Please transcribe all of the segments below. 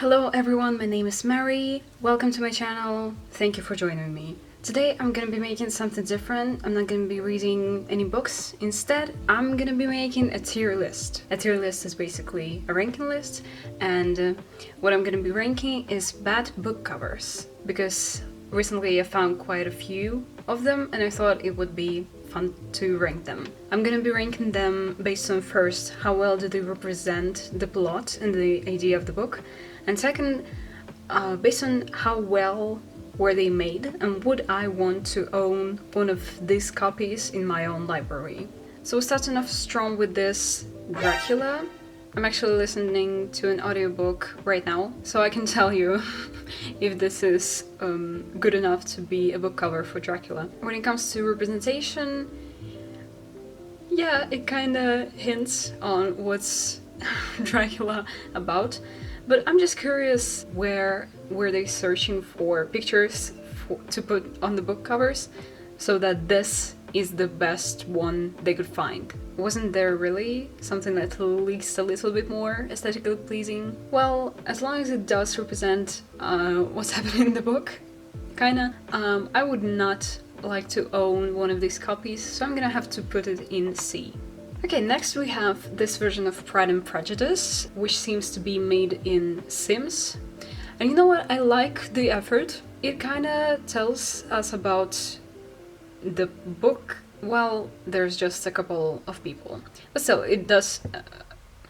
Hello everyone, my name is Mary. Welcome to my channel. Thank you for joining me. Today I'm gonna be making something different. I'm not gonna be reading any books. Instead, I'm gonna be making a tier list. A tier list is basically a ranking list, and what I'm gonna be ranking is bad book covers, because recently I found quite a few of them and I thought it would be fun to rank them. I'm gonna be ranking them based on first, how well do they represent the plot and the idea of the book, and second, based on how well were they made and would I want to own one of these copies in my own library. So starting off strong with this Dracula. I'm actually listening to an audiobook right now, so I can tell you if this is good enough to be a book cover for Dracula. When it comes to representation, yeah, it kinda hints on what's Dracula about, but I'm just curious, where were they searching for pictures to put on the book covers so that this is the best one they could find? Wasn't there really something that at least a little bit more aesthetically pleasing? Well, as long as it does represent what's happening in the book, kinda, I would not like to own one of these copies, so I'm gonna have to put it in C. Okay, next we have this version of Pride and Prejudice, which seems to be made in Sims. And you know what? I like the effort. It kinda tells us about the book. Well, there's just a couple of people, but still, it does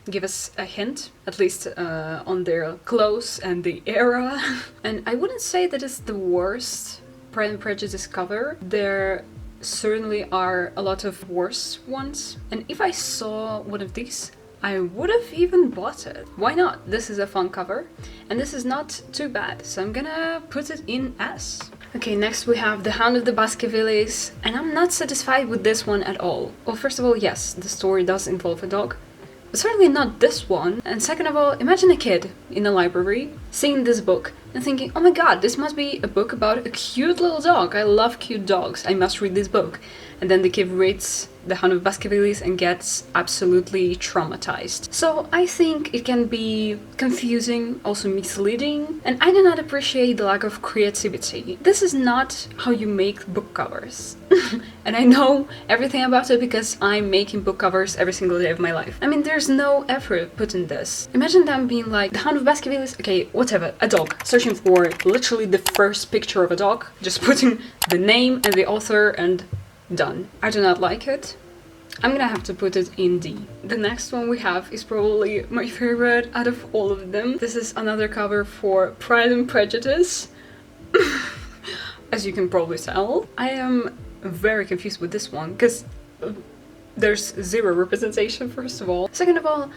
give us a hint, at least on their clothes and the era. And I wouldn't say that it's the worst Pride and Prejudice cover. There certainly are a lot of worse ones, and if I saw one of these, I would have even bought it. Why not? This is a fun cover, and this is not too bad, so I'm gonna put it in S. Okay, next we have The Hound of the Baskervilles, and I'm not satisfied with this one at all. Well, first of all, yes, the story does involve a dog, but certainly not this one. And second of all, imagine a kid in a library seeing this book and thinking, oh my god, this must be a book about a cute little dog. I love cute dogs. I must read this book. And then the kid reads The Hound of Baskervilles and gets absolutely traumatized. So I think it can be confusing, also misleading, and I do not appreciate the lack of creativity. This is not how you make book covers. And I know everything about it because I'm making book covers every single day of my life. I mean, there's no effort put in this. Imagine them being like, The Hound of Baskervilles, okay, whatever, a dog. Searching for literally the first picture of a dog, just putting the name and the author and done. I do not like it. I'm gonna have to put it in D. The next one we have is probably my favorite out of all of them. This is another cover for Pride and Prejudice. As you can probably tell, I am very confused with this one because there's zero representation, first of all. Second of all,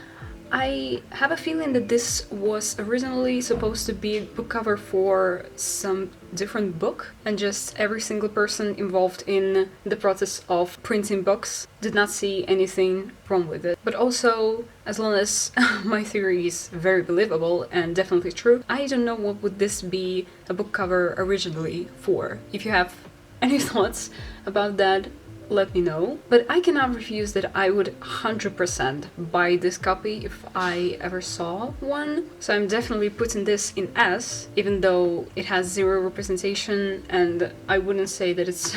I have a feeling that this was originally supposed to be a book cover for some different book, and just every single person involved in the process of printing books did not see anything wrong with it. But also, as long as my theory is very believable and definitely true, I don't know what would this be a book cover originally for. If you have any thoughts about that, let me know. But I cannot refuse that I would 100% buy this copy if I ever saw one. So I'm definitely putting this in S, even though it has zero representation and I wouldn't say that it's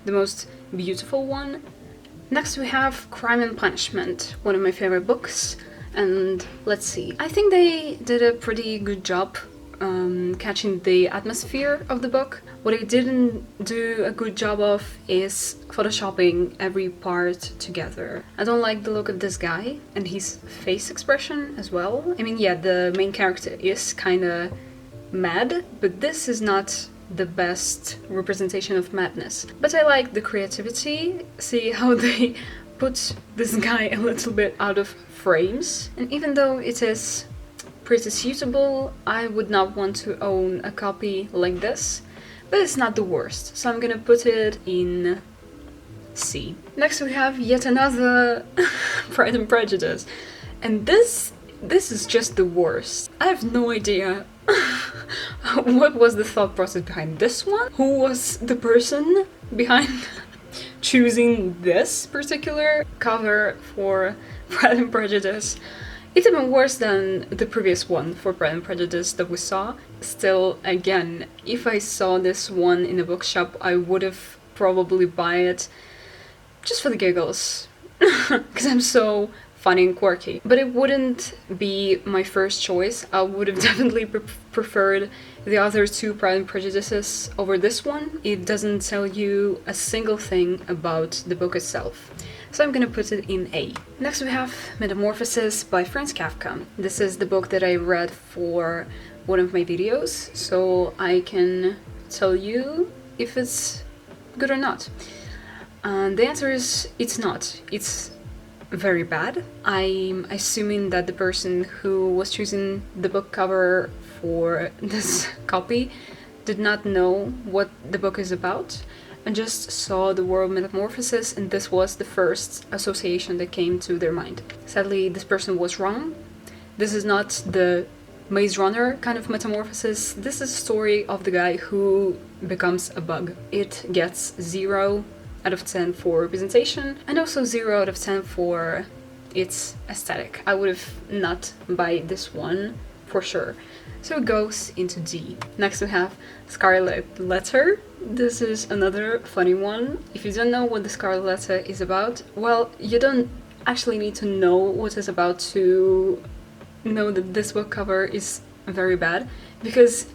the most beautiful one. Next we have Crime and Punishment, one of my favorite books. And let's see, I think they did a pretty good job catching the atmosphere of the book. What I didn't do a good job of is photoshopping every part together. I don't like the look of this guy and his face expression as well. I mean, yeah, the main character is kinda mad, but this is not the best representation of madness. But I like the creativity. See how they put this guy a little bit out of frames. And even though it is pretty suitable, I would not want to own a copy like this, but it's not the worst, so I'm gonna put it in C. Next we have yet another Pride and Prejudice, and this is just the worst. I have no idea what was the thought process behind this one, who was the person behind choosing this particular cover for Pride and Prejudice. It's even worse than the previous one for Pride and Prejudice that we saw. Still, again, if I saw this one in a bookshop, I would have probably buy it just for the giggles. Because I'm so funny and quirky. But it wouldn't be my first choice. I would have definitely preferred the other two Pride and Prejudices over this one. It doesn't tell you a single thing about the book itself. So I'm gonna put it in A. Next we have Metamorphosis by Franz Kafka. This is the book that I read for one of my videos, so I can tell you if it's good or not. And the answer is it's not. It's very bad. I'm assuming that the person who was choosing the book cover for this copy did not know what the book is about and just saw the word metamorphosis, and this was the first association that came to their mind. Sadly, this person was wrong. This is not the Maze Runner kind of metamorphosis. This is a story of the guy who becomes a bug. It gets 0 out of 10 for representation and also 0 out of 10 for its aesthetic. I would have not buy this one for sure. So it goes into D. Next we have Scarlet Letter. This is another funny one. If you don't know what the Scarlet Letter is about, well, you don't actually need to know what it's about to know that this book cover is very bad, because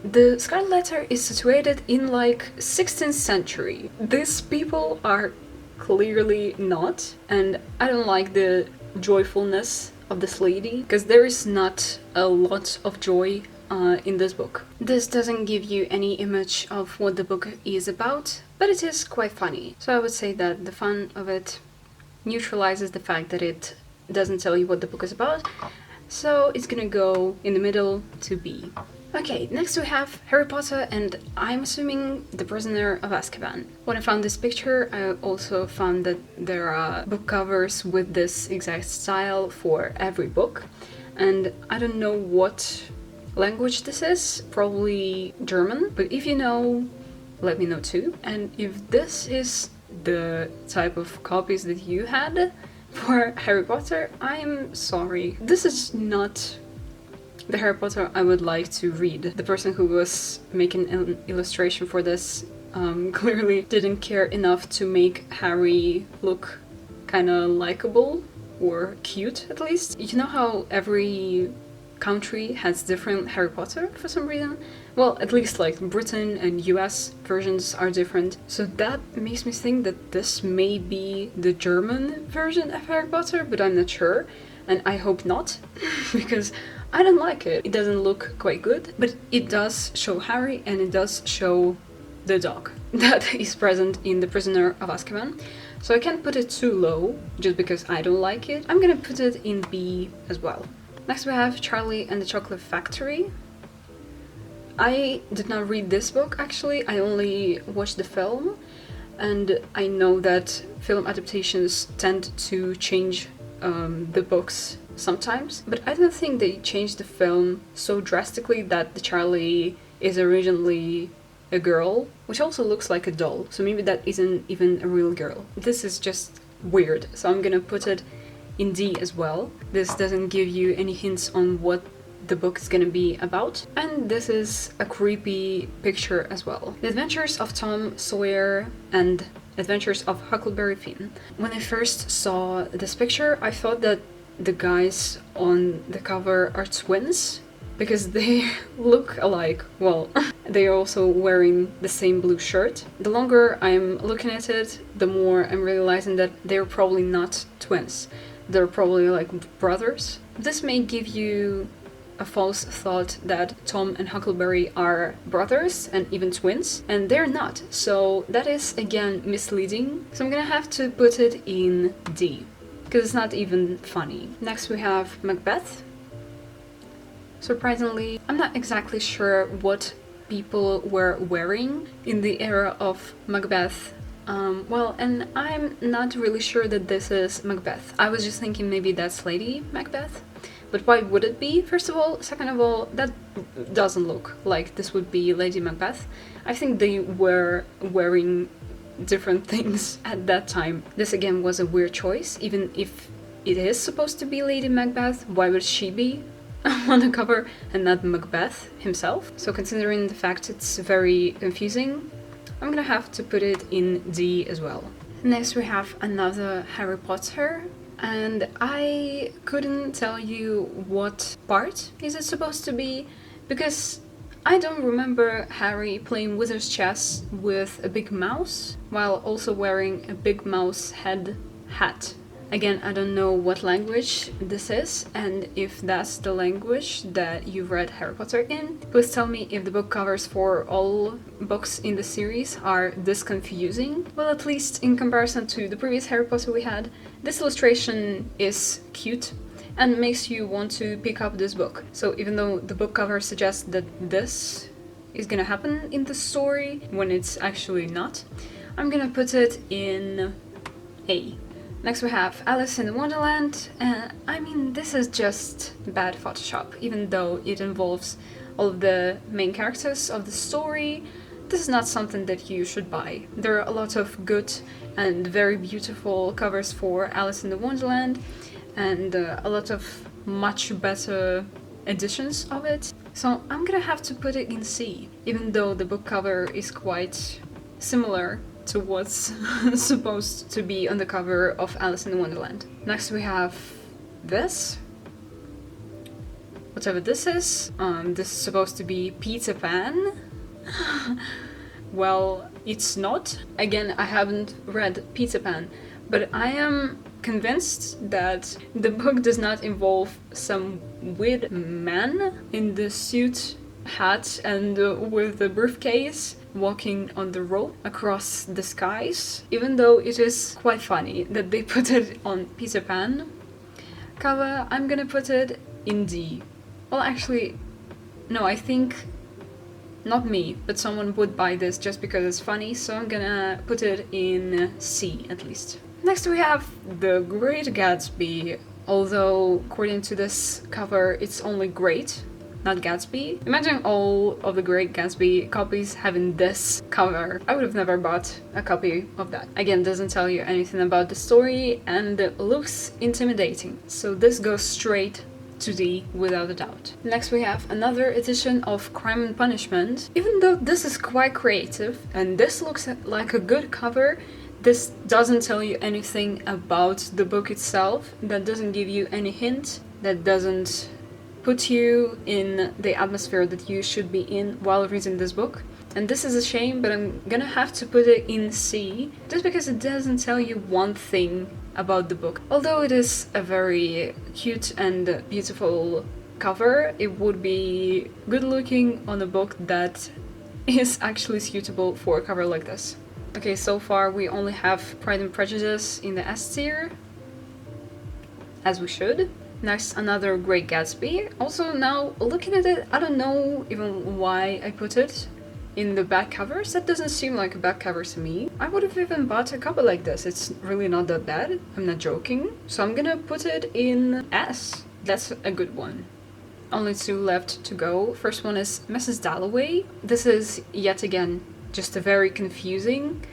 the Scarlet Letter is situated in like 16th century. These people are clearly not, and I don't like the joyfulness of this lady, because there is not a lot of joy in this book. This doesn't give you any image of what the book is about, but it is quite funny. So I would say that the fun of it neutralizes the fact that it doesn't tell you what the book is about, so it's gonna go in the middle to B. Okay, next we have Harry Potter and I'm assuming The Prisoner of Azkaban. When I found this picture, I also found that there are book covers with this exact style for every book, and I don't know what language this is, probably German, but if you know, let me know too. And if this is the type of copies that you had for Harry Potter, I'm sorry. This is not the Harry Potter I would like to read. The person who was making an illustration for this clearly didn't care enough to make Harry look kind of likable or cute, at least. You know how every country has different Harry Potter for some reason? Well, at least like Britain and US versions are different. So that makes me think that this may be the German version of Harry Potter, but I'm not sure. And I hope not, because I don't like it. It doesn't look quite good, but it does show Harry and it does show the dog that is present in The Prisoner of Azkaban. So I can't put it too low, just because I don't like it. I'm gonna put it in B as well. Next we have Charlie and the Chocolate Factory. I did not read this book actually, I only watched the film, and I know that film adaptations tend to change the books sometimes, but I don't think they changed the film so drastically that the Charlie is originally a girl, which also looks like a doll, so maybe that isn't even a real girl. This is just weird, so I'm gonna put it in D as well. This doesn't give you any hints on what the book is gonna be about, and this is a creepy picture as well. The Adventures of Tom Sawyer and Adventures of Huckleberry Finn. When I first saw this picture, I thought that the guys on the cover are twins, because they look alike. Well, they are also wearing the same blue shirt. The longer I'm looking at it, the more I'm realizing that they're probably not twins. They're probably like brothers. This may give you a false thought that Tom and Huckleberry are brothers and even twins, and they're not. So that is again misleading. So I'm gonna have to put it in D, because it's not even funny. Next we have Macbeth. Surprisingly, I'm not exactly sure what people were wearing in the era of Macbeth. Well, and I'm not really sure that this is Macbeth. I was just thinking maybe that's Lady Macbeth. But why would it be, first of all? Second of all, that doesn't look like this would be Lady Macbeth. I think they were wearing different things at that time. This again was a weird choice, even if it is supposed to be Lady Macbeth, why would she be on the cover and not Macbeth himself? So considering the fact it's very confusing, I'm gonna have to put it in D as well. Next we have another Harry Potter, and I couldn't tell you what part is it supposed to be, because I don't remember Harry playing wizard's chess with a big mouse while also wearing a big mouse head hat. Again, I don't know what language this is, and if that's the language that you've read Harry Potter in, please tell me if the book covers for all books in the series are this confusing. Well, at least in comparison to the previous Harry Potter we had, this illustration is cute and makes you want to pick up this book. So even though the book cover suggests that this is gonna happen in the story when it's actually not, I'm gonna put it in A. Next we have Alice in Wonderland, and I mean, this is just bad Photoshop. Even though it involves all of the main characters of the story, this is not something that you should buy. There are a lot of good and very beautiful covers for Alice in the Wonderland, and a lot of much better editions of it. So I'm gonna have to put it in C, even though the book cover is quite similar to what's supposed to be on the cover of Alice in Wonderland. Next we have this. Whatever this is. This is supposed to be Peter Pan. Well, it's not. Again, I haven't read Peter Pan, but I am convinced that the book does not involve some weird man in the suit, hat, and with the briefcase walking on the rope across the skies, even though it is quite funny that they put it on Peter Pan cover. I'm gonna put it in D. Well, actually, no, I think not me, but someone would buy this just because it's funny, so I'm gonna put it in C at least. Next we have The Great Gatsby, although according to this cover it's only great, not Gatsby. Imagine all of the Great Gatsby copies having this cover. I would have never bought a copy of that. Again, doesn't tell you anything about the story and looks intimidating. So this goes straight to D without a doubt. Next we have another edition of Crime and Punishment. Even though this is quite creative and this looks like a good cover, this doesn't tell you anything about the book itself. That doesn't give you any hint. That doesn't put you in the atmosphere that you should be in while reading this book. And this is a shame, but I'm gonna have to put it in C, just because it doesn't tell you one thing about the book. Although it is a very cute and beautiful cover, it would be good looking on a book that is actually suitable for a cover like this. Okay, so far we only have Pride and Prejudice in the S tier, as we should. Next, another Great Gatsby. Also, now looking at it, I don't know even why I put it in the back covers. That doesn't seem like a back cover to me. I would have even bought a copy like this. It's really not that bad. I'm not joking. So I'm gonna put it in S. That's a good one. Only two left to go. First one is Mrs. Dalloway. This is yet again just a very confusing.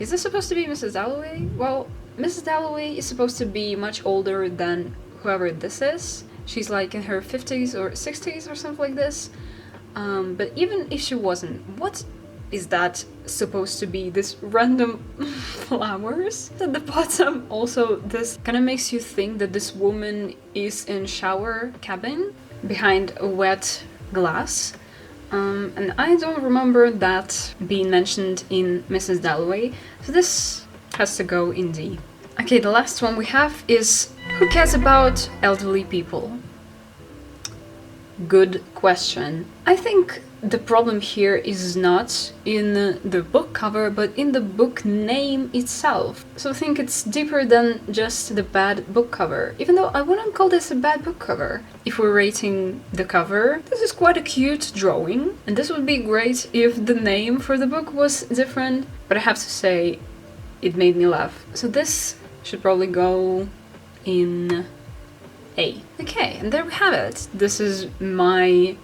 Is this supposed to be Mrs. Dalloway? Well, Mrs. Dalloway is supposed to be much older than whoever this is. She's like in her 50s or 60s or something like this. But even if she wasn't, what is that supposed to be? This random flowers at the bottom. Also, this kind of makes you think that this woman is in shower cabin behind a wet glass. And I don't remember that being mentioned in Mrs. Dalloway, so this has to go in D. Okay, the last one we have is Who Cares About Elderly People? Good question. I think the problem here is not in the book cover, but in the book name itself. So I think it's deeper than just the bad book cover, even though I wouldn't call this a bad book cover. If we're rating the cover, this is quite a cute drawing, and this would be great if the name for the book was different, but I have to say, it made me laugh. So this should probably go in A. Okay, and there we have it. This is my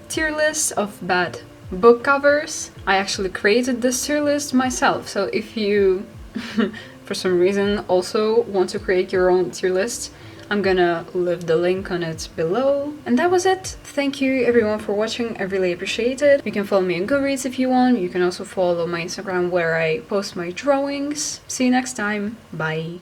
tier list of bad book covers. I actually created this tier list myself, so if you for some reason also want to create your own tier list, I'm gonna leave the link on it below. And that was it. Thank you everyone for watching, I really appreciate it. You can follow me on Goodreads if you want. You can also follow my Instagram where I post my drawings. See you next time. Bye.